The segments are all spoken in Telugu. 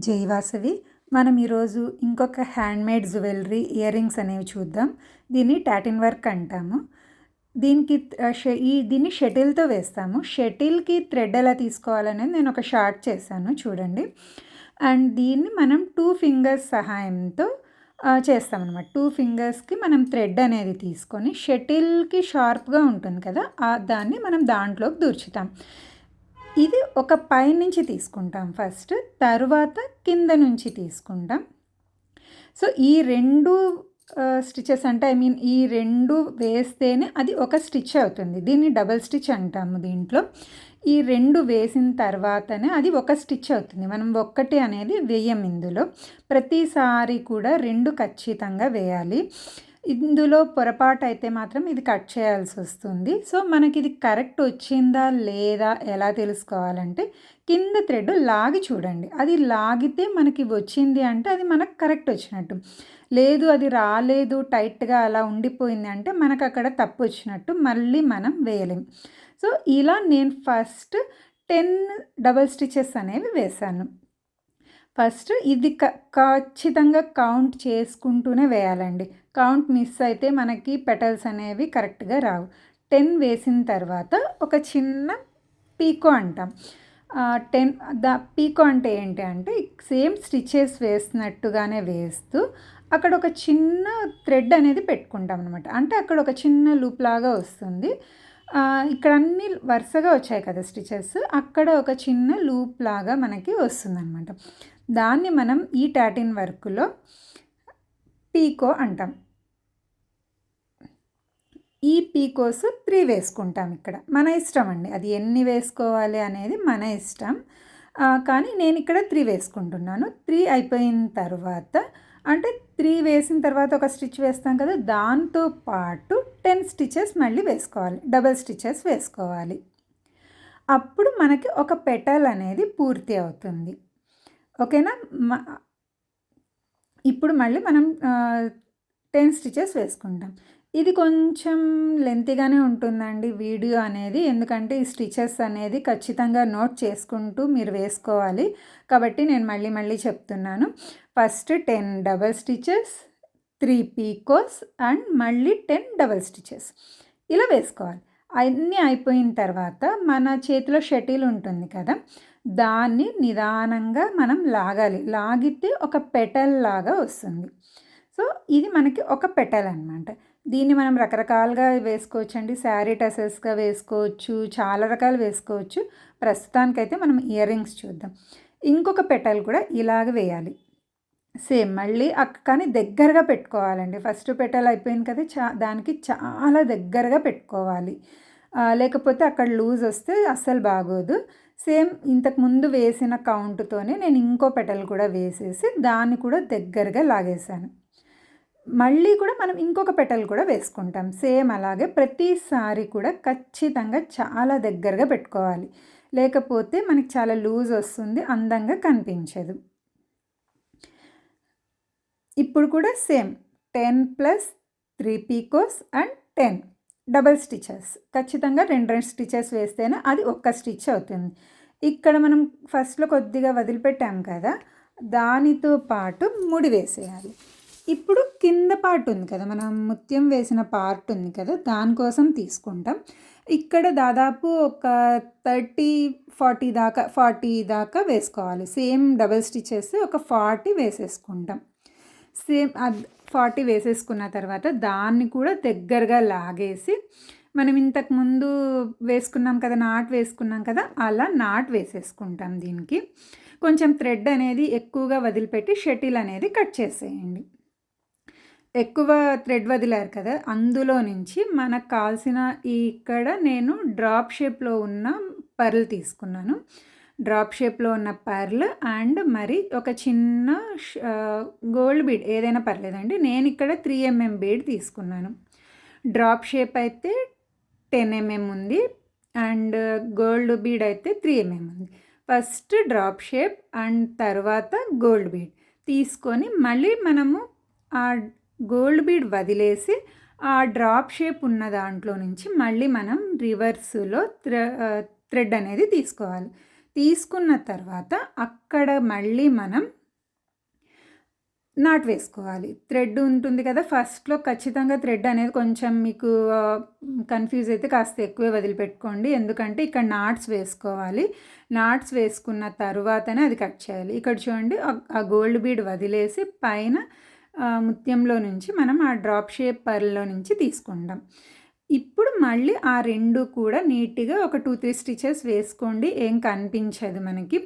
జై వాసవి. మనం ఈరోజు ఇంకొక హ్యాండ్మేడ్ జ్యువెలరీ ఇయర్ రింగ్స్ అనేవి చూద్దాం. దీన్ని టాటిన్ వర్క్ అంటాము. దీనికి దీన్ని షటిల్తో వేస్తాము. షటిల్కి థ్రెడ్ ఎలా తీసుకోవాలనేది నేను ఒక షార్ట్ చేశాను చూడండి. అండ్ దీన్ని మనం 2 ఫింగర్స్ సహాయంతో చేస్తామన్నమాట. 2 ఫింగర్స్కి మనం థ్రెడ్ అనేది తీసుకొని షటిల్కి షార్ప్గా ఉంటుంది కదా, దాన్ని మనం దాంట్లోకి దూర్చుతాం. ఇది ఒక పై నుంచి తీసుకుంటాం ఫస్ట్, తరువాత కింద నుంచి తీసుకుంటాం. సో ఈ రెండు స్టిచెస్ అంటే ఈ రెండు వేస్తేనే అది ఒక స్టిచ్ అవుతుంది. దీన్ని డబల్ స్టిచ్ అంటాము. దీంట్లో ఈ రెండు వేసిన తర్వాతనే అది ఒక స్టిచ్ అవుతుంది. మనం ఒక్కటి అనేది వేయం. ఇందులో ప్రతిసారి కూడా రెండు ఖచ్చితంగా వేయాలి. ఇందులో పొరపాటు అయితే మాత్రం ఇది కట్ చేయాల్సి వస్తుంది. సో మనకి ఇది కరెక్ట్ వచ్చిందా లేదా ఎలా తెలుసుకోవాలంటే కింద థ్రెడ్ లాగి చూడండి. అది లాగితే మనకి వచ్చింది అంటే అది మనకు కరెక్ట్ వచ్చినట్టు. లేదు అది రాలేదు, టైట్గా అలా ఉండిపోయింది అంటే మనకు అక్కడ తప్పు వచ్చినట్టు, మళ్ళీ మనం వేయలేం. సో ఇలా నేను ఫస్ట్ 10 డబల్ స్టిచెస్ అనేవి వేశాను. ఫస్ట్ ఇది ఖచ్చితంగా కౌంట్ చేసుకుంటూనే వేయాలండి. కౌంట్ మిస్ అయితే మనకి పెటల్స్ అనేవి కరెక్ట్గా రావు. 10 వేసిన తర్వాత ఒక చిన్న పీకో అంటాం. పీకో అంటే ఏంటి అంటే సేమ్ స్టిచెస్ వేసినట్టుగానే వేస్తూ అక్కడ ఒక చిన్న థ్రెడ్ అనేది పెట్టుకుంటాం అనమాట. అంటే అక్కడ ఒక చిన్న లూప్ లాగా వస్తుంది. ఇక్కడ అన్నీ వరుసగా వచ్చాయి కదా స్టిచెస్, అక్కడ ఒక చిన్న లూప్ లాగా మనకి వస్తుందన్నమాట. దాన్ని మనం ఈ టాటిన్ వర్క్లో పీకో అంటాం. ఈ పీకోస్ 3 వేసుకుంటాం. ఇక్కడ మన ఇష్టం అండి, అది ఎన్ని వేసుకోవాలి అనేది మన ఇష్టం. కానీ నేను ఇక్కడ 3 వేసుకుంటున్నాను. 3 అయిపోయిన తర్వాత అంటే 3 వేసిన తర్వాత ఒక స్టిచ్ వేస్తాం కదా, దాంతో పాటు 10 స్టిచెస్ మళ్ళీ వేసుకోవాలి, డబల్ స్టిచెస్ వేసుకోవాలి. అప్పుడు మనకి ఒక పెటల్ అనేది పూర్తి అవుతుంది. ఓకేనా. ఇప్పుడు మళ్ళీ మనం 10 స్టిచెస్ వేసుకుంటాం. ఇది కొంచెం లెంతీగానే ఉంటుందండి వీడియో అనేది, ఎందుకంటే ఈ స్టిచెస్ అనేది ఖచ్చితంగా నోట్ చేసుకుంటూ మీరు వేసుకోవాలి. కాబట్టి నేను మళ్ళీ చెప్తున్నాను. ఫస్ట్ 10 డబల్ స్టిచెస్, 3 పీకోస్ అండ్ మళ్ళీ 10 డబల్ స్టిచెస్ ఇలా వేసుకోవాలి. అన్నీ అయిపోయిన తర్వాత మన చేతిలో షటిల్ ఉంటుంది కదా, దాన్ని నిదానంగా మనం లాగాలి. లాగితే ఒక పెటల్ లాగా వస్తుంది. సో ఇది మనకి ఒక పెటల్ అనమాట. దీన్ని మనం రకరకాలుగా వేసుకోవచ్చు అండి. శారీ టసెస్గా వేసుకోవచ్చు, చాలా రకాలు వేసుకోవచ్చు. ప్రస్తుతానికైతే మనం ఇయర్ రింగ్స్ చూద్దాం. ఇంకొక పెటల్ కూడా ఇలాగ వేయాలి సేమ్ మళ్ళీ. కానీ దగ్గరగా పెట్టుకోవాలండి. ఫస్ట్ పెటల్ అయిపోయింది కదా, దానికి చాలా దగ్గరగా పెట్టుకోవాలి. లేకపోతే అక్కడ లూజ్ వస్తే అస్సలు బాగోదు. సేమ్ ఇంతకుముందు వేసిన కౌంట్తోనే నేను ఇంకో పెటల్ కూడా వేసేసి దాన్ని కూడా దగ్గరగా లాగేశాను. మళ్ళీ కూడా మనం ఇంకొక పెటల్ కూడా వేసుకుంటాం. సేమ్ అలాగే ప్రతిసారి కూడా ఖచ్చితంగా చాలా దగ్గరగా పెట్టుకోవాలి. లేకపోతే మనకి చాలా లూజ్ వస్తుంది, అందంగా కనిపించదు. ఇప్పుడు కూడా సేమ్ 10 + 3 పీకోస్ అండ్ 10 డబల్ స్టిచెస్. ఖచ్చితంగా 2 స్టిచెస్ వేస్తేనే అది ఒక్క స్టిచ్ అవుతుంది. ఇక్కడ మనం ఫస్ట్లో కొద్దిగా వదిలిపెట్టాం కదా, దానితో పాటు ముడి వేసేయాలి. ఇప్పుడు కింద పార్ట్ ఉంది కదా, మనం ముత్యం వేసిన పార్ట్ ఉంది కదా, దానికోసం తీసుకుంటాం. ఇక్కడ దాదాపు ఒక 40 దాకా వేసుకోవాలి. సేమ్ డబల్ స్టిచెస్ ఒక 40 వేసేసుకుంటాం. సేమ్ 40 వేసేసుకున్న తర్వాత దాన్ని కూడా దగ్గరగా లాగేసి మనం ఇంతకుముందు వేసుకున్నాం కదా, నాట్ వేసుకున్నాం కదా, అలా నాట్ వేసేసుకుంటాం. దీనికి కొంచెం థ్రెడ్ అనేది ఎక్కువగా వదిలిపెట్టి షటిల్ అనేది కట్ చేసేయండి. ఎక్కువ థ్రెడ్ వదిలారు కదా, అందులో నుంచి మనకు కావాల్సిన ఇక్కడ నేను డ్రాప్ షేప్లో ఉన్న పర్ల్ తీసుకున్నాను. డ్రాప్ షేప్లో ఉన్న పర్ల్ అండ్ మరి ఒక చిన్న గోల్డ్ బీడ్ ఏదైనా పర్లేదండి. నేను ఇక్కడ 3 mm బీడ్ తీసుకున్నాను. డ్రాప్ షేప్ అయితే 10 mm ఉంది అండ్ గోల్డ్ బీడ్ అయితే 3 mm ఉంది. ఫస్ట్ డ్రాప్ షేప్ అండ్ తర్వాత గోల్డ్ బీడ్ తీసుకొని మళ్ళీ మనము ఆ గోల్డ్ బీడ్ వదిలేసి ఆ డ్రాప్ షేప్ ఉన్న దాంట్లో నుంచి మళ్ళీ మనం రివర్స్లో థ్రెడ్ అనేది తీసుకోవాలి. తీసుకున్న తర్వాత అక్కడ మళ్ళీ మనం నాట్ వేసుకోవాలి. థ్రెడ్ ఉంటుంది కదా! ఫస్ట్‌లో ఖచ్చితంగా థ్రెడ్ అనేది కొంచెం మీకు కన్‌ఫ్యూజ్ అయితే కాస్త ఎక్కువే వదిలిపెట్టుకోండి. ఎందుకంటే ఇక్కడ నాట్స్ వేసుకోవాలి. నాట్స్ వేసుకున్న తరువాతనే అది కట్ చేయాలి. ఇక్కడ చూడండి ఆ గోల్డ్ బీడ్ వదిలేసి పైన ముత్యంలో నుంచి మనం ఆ డ్రాప్ షేప్ పర్ల్‌లో నుంచి తీసుకుంటాం. ఇప్పుడు మళ్ళీ ఆ 2 కూడా నీట్‌గా ఒక 2, 3 స్టిచెస్ వేసుకోండి. ఏం కనిపించదు మనకి.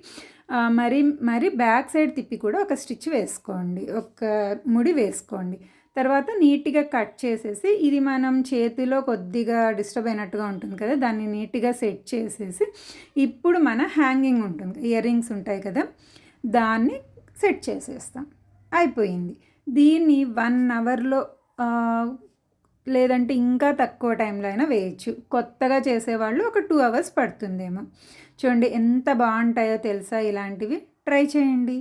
మరి బ్యాక్ సైడ్ తిప్పి కూడా ఒక స్టిచ్ వేసుకోండి. ఒక ముడి వేసుకోండి. తర్వాత నీట్‌గా కట్ చేసేసి ఇది మనం చేతిలో కొద్దిగా డిస్టర్బ్ అయినట్టుగా ఉంటుంది కదా! దాన్ని నీట్‌గా సెట్ చేసేసి ఇప్పుడు మన హ్యాంగింగ్ ఉంటుంది. ఇయర్ రింగ్స్ ఉంటాయి కదా! దాన్ని సెట్ చేసేస్తాం. అయిపోయింది. దీన్ని 1 అవర్‌లో లేదంటే ఇంకా తక్కువ టైంలో అయినా వేయొచ్చు. కొత్తగా చేసేవాళ్ళు ఒక 2 అవర్స్ పడుతుందేమో. చూడండి ఎంత బాగుంటాయో తెలుసా ఇలాంటివి. ట్రై చేయండి.